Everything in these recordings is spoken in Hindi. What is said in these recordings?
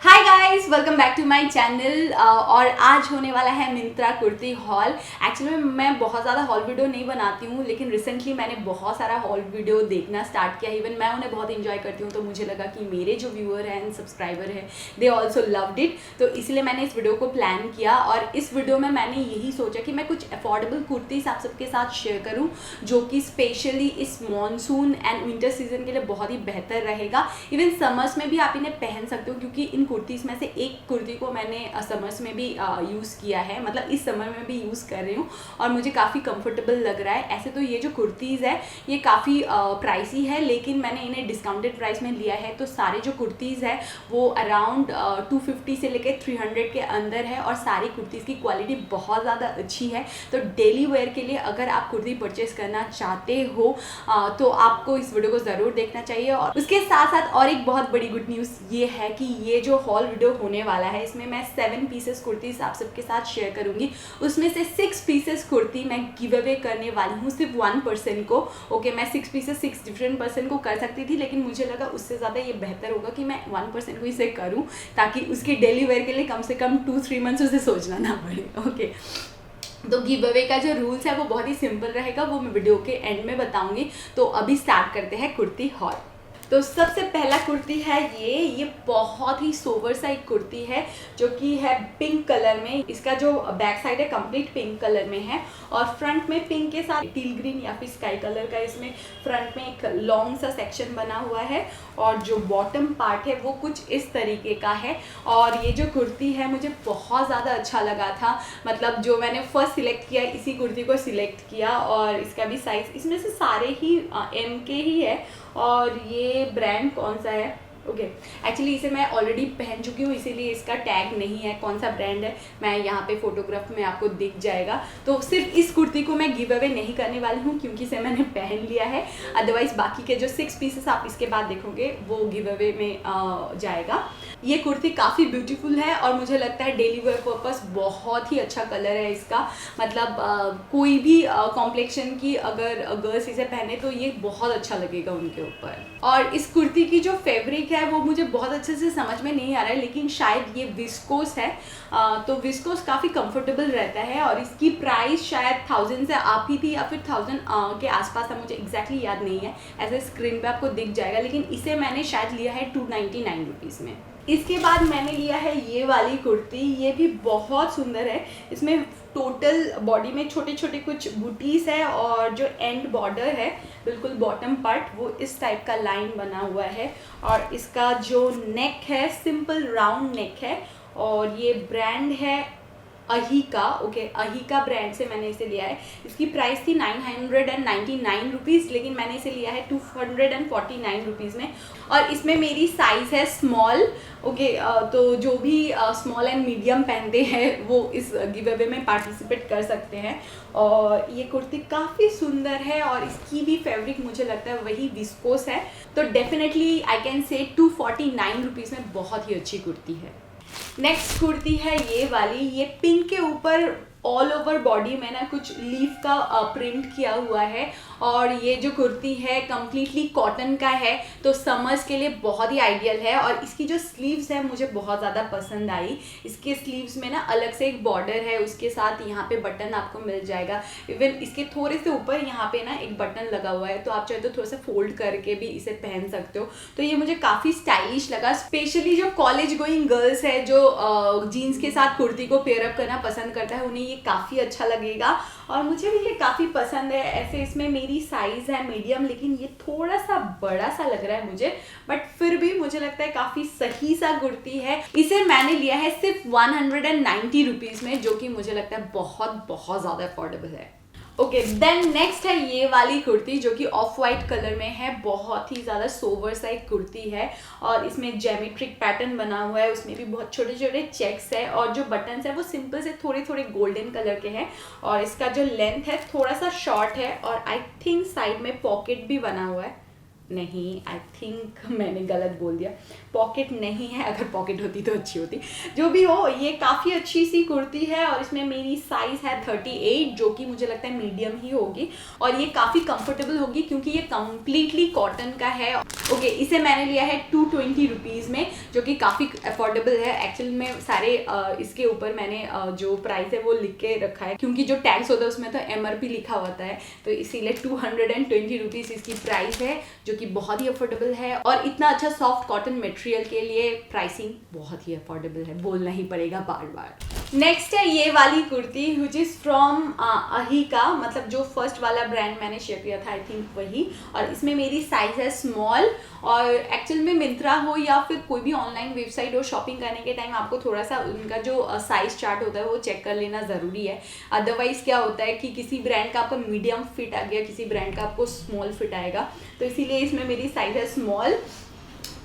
Hi guys, welcome back to my channel. और आज होने वाला है मिंत्रा कुर्ती हॉल। एक्चुअली मैं बहुत ज़्यादा हॉल वीडियो नहीं बनाती हूँ, लेकिन रिसेंटली मैंने बहुत सारा हॉल वीडियो देखना स्टार्ट किया। इवन मैं उन्हें बहुत इंजॉय करती हूँ, तो मुझे लगा कि मेरे जो व्यूअर हैं एंड सब्सक्राइबर हैं दे ऑल्सो लव्ड इट, तो इसलिए मैंने इस वीडियो को प्लान किया। और इस वीडियो में मैंने यही सोचा कि मैं कुछ अफोर्डेबल कुर्तीज़ आप सबके साथ शेयर करूँ, जो कि स्पेशली इस मानसून एंड विंटर सीजन के लिए बहुत ही बेहतर रहेगा। इवन समर्स में भी आप इन्हें पहन सकते हो, क्योंकि इन कुर्तीज़ में से एक कुर्ती को मैंने समर्स में भी यूज़ किया है, मतलब इस समर में भी यूज़ कर रही हूँ और मुझे काफ़ी कंफर्टेबल लग रहा है। ऐसे तो ये जो कुर्तीज़ है ये काफ़ी प्राइसी है, लेकिन मैंने इन्हें डिस्काउंटेड प्राइस में लिया है। तो सारे जो कुर्तीज़ है वो अराउंड 250 से लेकर 300 के अंदर है और सारी कुर्तीज़ की क्वालिटी बहुत ज़्यादा अच्छी है। तो डेली वेयर के लिए अगर आप कुर्ती परचेज करना चाहते हो तो आपको इस वीडियो को ज़रूर देखना चाहिए। और उसके साथ साथ और एक बहुत बड़ी गुड न्यूज़ ये है कि ये जो हॉल वीडियो होने वाला है इसमें मैं 7 पीसेस कुर्तीज़ आप सबके साथ शेयर करूंगी। उसमें से 6 पीसेस कुर्ती मैं गिव अवे करने वाली हूँ सिर्फ 1 पर्सन को। ओके, मैं 6 पीसेस 6 डिफरेंट पर्सन को कर सकती थी, लेकिन मुझे लगा उससे ज़्यादा ये बेहतर होगा कि मैं 1 पर्सन को इसे करूँ, ताकि उसकी डेली वेयर के लिए कम से कम 2-3 मंथ्स उसे सोचना ना पड़े। ओके, तो गिव अवे का जो रूल्स है वो बहुत ही सिंपल रहेगा, वो मैं वीडियो के एंड में बताऊंगी। तो अभी स्टार्ट करते हैं कुर्ती हॉल। तो सबसे पहला कुर्ती है ये बहुत ही सोवर सा एक कुर्ती है, जो कि है पिंक कलर में। इसका जो बैक साइड है कंप्लीट पिंक कलर में है और फ्रंट में पिंक के साथ टील ग्रीन या फिर स्काई कलर का इसमें फ्रंट में एक लॉन्ग सा सेक्शन बना हुआ है। और जो बॉटम पार्ट है वो कुछ इस तरीके का है। और ये जो कुर्ती है मुझे बहुत ज़्यादा अच्छा लगा था, मतलब जो मैंने फर्स्ट सिलेक्ट किया इसी कुर्ती को सिलेक्ट किया। और इसका भी साइज़ इसमें से सारे ही एम के ही है। और ये ब्रांड कौन सा है, ओके एक्चुअली इसे मैं ऑलरेडी पहन चुकी हूँ, इसीलिए इसका टैग नहीं है कौन सा ब्रांड है, मैं यहाँ पे फोटोग्राफ में आपको दिख जाएगा। तो सिर्फ इस कुर्ती को मैं गिव अवे नहीं करने वाली हूँ, क्योंकि इसे मैंने पहन लिया है। अदरवाइज बाकी के जो 6 पीसेस आप इसके बाद देखोगे वो गिव अवे में जाएगा। ये कुर्ती काफ़ी ब्यूटीफुल है और मुझे लगता है डेली वेयर पर्पस बहुत ही अच्छा कलर है इसका। मतलब कोई भी कॉम्प्लेक्शन की अगर गर्ल्स इसे पहने तो ये बहुत अच्छा लगेगा उनके ऊपर। और इस कुर्ती की जो फैब्रिक है वो मुझे बहुत अच्छे से समझ में नहीं आ रहा है, लेकिन शायद ये विस्कोस है। तो विस्कोस काफ़ी कंफर्टेबल रहता है और इसकी प्राइस शायद 1000 से आप ही थी या फिर 1000 के आसपास था, मुझे एग्जैक्टली याद नहीं है, ऐसे स्क्रीन पे आपको दिख जाएगा। लेकिन इसे मैंने शायद लिया है 299 रुपीज़ में। इसके बाद मैंने लिया है ये वाली कुर्ती, ये भी बहुत सुंदर है। इसमें टोटल बॉडी में छोटे छोटे कुछ बूटीज है और जो एंड बॉर्डर है बिल्कुल बॉटम पार्ट वो इस टाइप का लाइन बना हुआ है। और इसका जो नेक है सिंपल राउंड नेक है और ये ब्रांड है अहिका। ओके, अहिका ब्रांड से मैंने इसे लिया है। इसकी प्राइस थी 999 रुपीज़, लेकिन मैंने इसे लिया है 249 रुपीज़ में। और इसमें मेरी साइज़ है स्मॉल। ओके, तो जो भी स्मॉल एंड मीडियम पहनते हैं वो इस गिव अवे में पार्टिसिपेट कर सकते हैं। और ये कुर्ती काफ़ी सुंदर है और इसकी भी फैब्रिक मुझे लगता है वही विस्कोस है। तो definitely I can say 249 rupees में बहुत ही अच्छी कुर्ती है। नेक्स्ट कुर्ती है ये वाली, ये पिंक के ऊपर ऑल ओवर बॉडी में ना कुछ लीफ का प्रिंट किया हुआ है। और ये जो कुर्ती है कम्प्लीटली कॉटन का है, तो समर्स के लिए बहुत ही आइडियल है। और इसकी जो स्लीव्स है मुझे बहुत ज़्यादा पसंद आई। इसके स्लीव्स में ना अलग से एक बॉर्डर है, उसके साथ यहाँ पे बटन आपको मिल जाएगा। इवन इसके थोड़े से ऊपर यहाँ पे ना एक बटन लगा हुआ है, तो आप चाहे तो थोड़ा सा फोल्ड करके भी इसे पहन सकते हो। तो ये मुझे काफ़ी स्टाइलिश लगा। स्पेशली जो कॉलेज गोइंग गर्ल्स है जो जीन्स के साथ कुर्ती को पेयर अप करना पसंद करता है, उन्हें ये काफ़ी अच्छा लगेगा। और मुझे भी ये काफ़ी पसंद है। ऐसे इसमें मेरी साइज़ है मीडियम, लेकिन ये थोड़ा सा बड़ा सा लग रहा है मुझे, बट फिर भी मुझे लगता है काफ़ी सही सा कुर्ती है। इसे मैंने लिया है सिर्फ 190 रुपीज़ में, जो कि मुझे लगता है बहुत बहुत ज़्यादा अफोर्डेबल है। ओके, देन नेक्स्ट है ये वाली कुर्ती, जो कि ऑफ वाइट कलर में है। बहुत ही ज़्यादा सोवर सा एक कुर्ती है और इसमें ज्योमेट्रिक पैटर्न बना हुआ है, उसमें भी बहुत छोटे छोटे चेक्स है। और जो बटन्स है वो सिंपल से थोड़े थोड़े गोल्डन कलर के हैं। और इसका जो लेंथ है थोड़ा सा शॉर्ट है और आई थिंक साइड में पॉकेट भी बना हुआ है। नहीं, आई थिंक मैंने गलत बोल दिया, पॉकेट नहीं है, अगर पॉकेट होती तो अच्छी होती। जो भी हो, ये काफ़ी अच्छी सी कुर्ती है और इसमें मेरी साइज़ है 38, जो कि मुझे लगता है मीडियम ही होगी और ये काफ़ी कंफर्टेबल होगी क्योंकि ये कम्प्लीटली कॉटन का है। ओके, इसे मैंने लिया है 220 रुपीज़ में, जो कि काफ़ी अफोर्डेबल है। एक्चुअली में सारे इसके ऊपर मैंने जो प्राइस है वो लिख के रखा है, क्योंकि जो टैक्स होता है उसमें तो MRP लिखा होता है, तो इसीलिए 220 रुपीज़ इसकी प्राइस है, जो कि बहुत ही अफोर्डेबल है। और इतना अच्छा सॉफ्ट कॉटन मटेरियल के लिए प्राइसिंग बहुत ही अफोर्डेबल है, बोलना ही पड़ेगा बार बार। नेक्स्ट है ये वाली kurti which is from Ahika, मतलब जो फर्स्ट वाला ब्रांड मैंने शेयर किया था आई थिंक वही, और इसमें मेरी साइज़ है स्मॉल। और एक्चुअल में मिंत्रा हो या फिर कोई भी ऑनलाइन वेबसाइट हो, शॉपिंग करने के टाइम आपको थोड़ा सा उनका जो साइज़ चार्ट होता है वो चेक कर लेना ज़रूरी है। अदरवाइज़ क्या होता है कि किसी ब्रांड का आपको मीडियम फिट आ गया, किसी ब्रांड का आपको स्मॉल फिट आएगा, तो इसीलिए इसमें मेरी साइज़ है स्मॉल।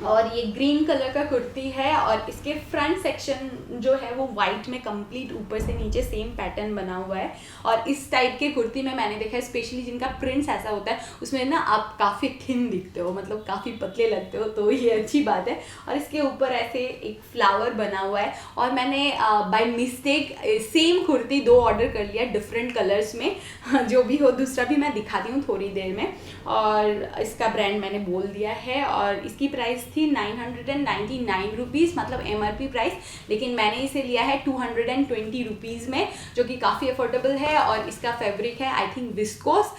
और ये ग्रीन कलर का कुर्ती है और इसके फ्रंट सेक्शन जो है वो वाइट में कंप्लीट ऊपर से नीचे सेम पैटर्न बना हुआ है। और इस टाइप के कुर्ती में मैंने देखा है स्पेशली जिनका प्रिंट्स ऐसा होता है उसमें ना आप काफ़ी थिन दिखते हो, मतलब काफ़ी पतले लगते हो, तो ये अच्छी बात है। और इसके ऊपर ऐसे एक फ्लावर बना हुआ है और मैंने by mistake same kurti 2 order कर लिया डिफरेंट कलर्स में। जो भी हो, दूसरा भी मैं दिखाती हूँ थोड़ी देर में। और इसका ब्रांड मैंने बोल दिया है और इसकी प्राइस थी 999 रुपीज़, मतलब MRP प्राइस, लेकिन मैंने इसे लिया है 220 रुपीज़ में, जो कि काफ़ी अफोर्डेबल है। और इसका फैब्रिक है आई थिंक विस्कोस,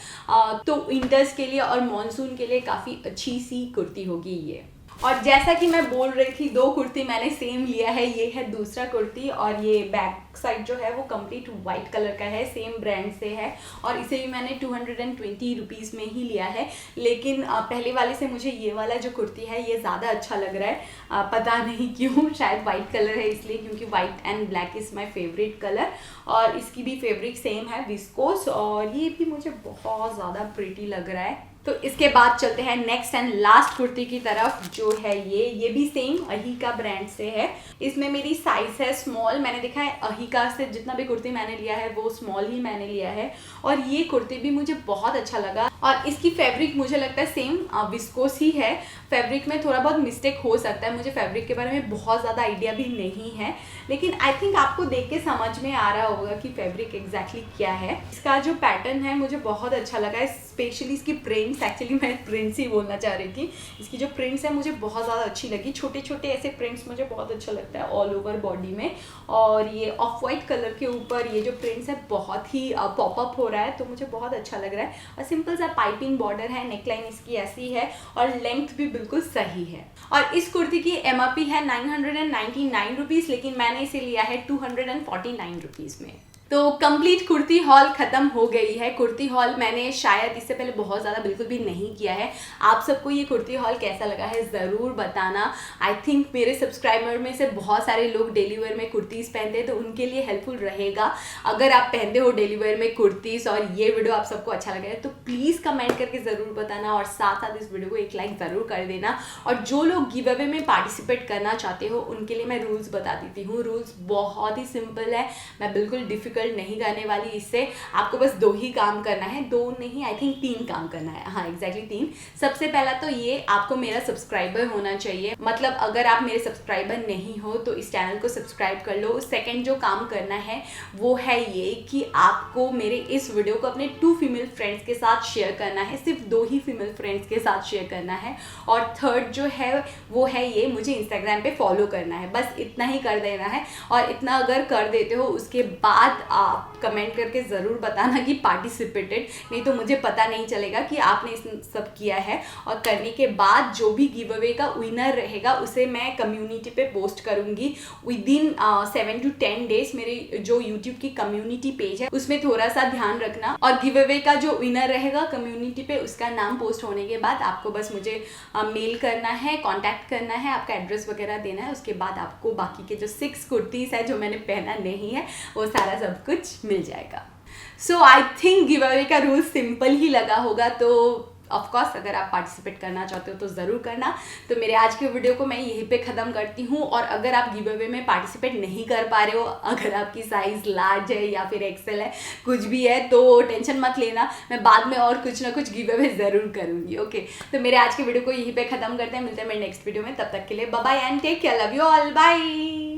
तो विंटर्स के लिए और मॉनसून के लिए काफ़ी अच्छी सी कुर्ती होगी ये। और जैसा कि मैं बोल रही थी, 2 कुर्ती मैंने सेम लिया है, ये है दूसरा कुर्ती और ये बैक साइड जो है वो कंप्लीट वाइट कलर का है, सेम ब्रांड से है और इसे भी मैंने 220 रुपीज़ में ही लिया है। लेकिन पहले वाले से मुझे ये वाला जो कुर्ती है ये ज़्यादा अच्छा लग रहा है, पता नहीं क्यों, शायद वाइट कलर है इसलिए, क्योंकि white and black is my favourite colour. और इसकी भी फैब्रिक सेम है विस्कोस और ये भी मुझे बहुत ज़्यादा प्रिटी लग रहा है। तो इसके बाद चलते हैं नेक्स्ट एंड लास्ट कुर्ती की तरफ, जो है ये भी सेम अहिका ब्रांड से है। इसमें मेरी साइज़ है स्मॉल। मैंने देखा है अहिका से जितना भी कुर्ती मैंने लिया है वो स्मॉल ही मैंने लिया है और ये कुर्ती भी मुझे बहुत अच्छा लगा। और इसकी फैब्रिक मुझे लगता है सेम विस्कोस ही है, फैब्रिक में थोड़ा बहुत मिस्टेक हो सकता है, मुझे फैब्रिक के बारे में बहुत ज़्यादा आइडिया भी नहीं है, लेकिन आई थिंक आपको देख के समझ में आ रहा होगा कि फैब्रिक एग्जैक्टली क्या है। इसका जो पैटर्न है मुझे बहुत अच्छा लगा है, स्पेशली इसकी प्रिंट्स, एक्चुअली मैं प्रिंट्स ही बोलना चाह रही थी। इसकी जो प्रिंट्स है मुझे बहुत ज़्यादा अच्छी लगी, छोटे छोटे ऐसे प्रिंट्स मुझे बहुत अच्छा लगता है ऑल ओवर बॉडी में। और ये ऑफ वाइट कलर के ऊपर ये जो प्रिंट्स है बहुत ही पॉपअप हो रहा है, तो मुझे बहुत अच्छा लग रहा है। और सिंपल सा पाइपिंग बॉर्डर है, नेकलाइन इसकी ऐसी है और लेंथ भी बिल्कुल सही है। और इस कुर्ती की MRP है 999 रुपीज़, लेकिन मैंने इसे लिया है 249 रुपीज़ में। तो कंप्लीट कुर्ती हॉल ख़त्म हो गई है। कुर्ती हॉल मैंने शायद इससे पहले बहुत ज़्यादा बिल्कुल भी नहीं किया है। आप सबको ये कुर्ती हॉल कैसा लगा है ज़रूर बताना। आई थिंक मेरे सब्सक्राइबर में से बहुत सारे लोग डेली वेयर में कुर्तीज़ पहनते हैं, तो उनके लिए हेल्पफुल रहेगा अगर आप पहनते हो डेली वेयर में कुर्तीज़ और ये वीडियो आप सबको अच्छा लगा है तो प्लीज़ कमेंट करके ज़रूर बताना और साथ साथ इस वीडियो को एक लाइक ज़रूर कर देना। और जो लोग गिव अवे में पार्टिसिपेट करना चाहते हो उनके लिए मैं रूल्स बता देती हूँ। रूल्स बहुत ही सिंपल है, मैं बिल्कुल डिफिकल्ट नहीं करने वाली। इससे आपको बस 2 ही काम करना है, 2 नहीं आई थिंक 3 काम करना है, हाँ एग्जैक्टली 3। सबसे पहला तो ये, आपको मेरा सब्सक्राइबर होना चाहिए, मतलब अगर आप मेरे सब्सक्राइबर नहीं हो तो इस चैनल को सब्सक्राइब कर लो। सेकंड जो काम करना है वो है ये कि आपको मेरे इस वीडियो को अपने 2 फीमेल फ्रेंड्स के साथ शेयर करना है, सिर्फ 2 ही फीमेल फ्रेंड्स के साथ शेयर करना है। और थर्ड जो है वो है ये, मुझे इंस्टाग्राम पे फॉलो करना है, बस इतना ही कर देना है। और इतना अगर कर देते हो उसके बाद आप कमेंट करके ज़रूर बताना कि पार्टिसिपेटेड, नहीं तो मुझे पता नहीं चलेगा कि आपने इस सब किया है। और करने के बाद जो भी गिव अवे का विनर रहेगा उसे मैं कम्युनिटी पे पोस्ट करूँगी विदिन 7 to 10 डेज। मेरे जो यूट्यूब की कम्युनिटी पेज है उसमें थोड़ा सा ध्यान रखना। और गिव अवे का जो विनर रहेगा कम्युनिटी पे, उसका नाम पोस्ट होने के बाद आपको बस मुझे मेल करना है, कॉन्टैक्ट करना है, आपका एड्रेस वगैरह देना है। उसके बाद आपको बाकी के जो 6 कुर्तीज़ है जो मैंने पहना नहीं है वो सारा सब कुछ मिल जाएगा। सो आई थिंक गिव अवे का रूल सिंपल ही लगा होगा, तो ऑफकोर्स अगर आप पार्टिसिपेट करना चाहते हो तो ज़रूर करना। तो मेरे आज के वीडियो को मैं यहीं पे ख़त्म करती हूँ। और अगर आप गिव अवे में पार्टिसिपेट नहीं कर पा रहे हो, अगर आपकी साइज़ लार्ज है या फिर एक्सेल है, कुछ भी है, तो टेंशन मत लेना, मैं बाद में और कुछ ना कुछ गिव अवे ज़रूर करूँगी। ओके, तो मेरे आज के वीडियो को यहीं पे ख़त्म करते हैं, मिलते हैं मेरे नेक्स्ट वीडियो में। तब तक के लिए bye bye and take care, love you all, bye.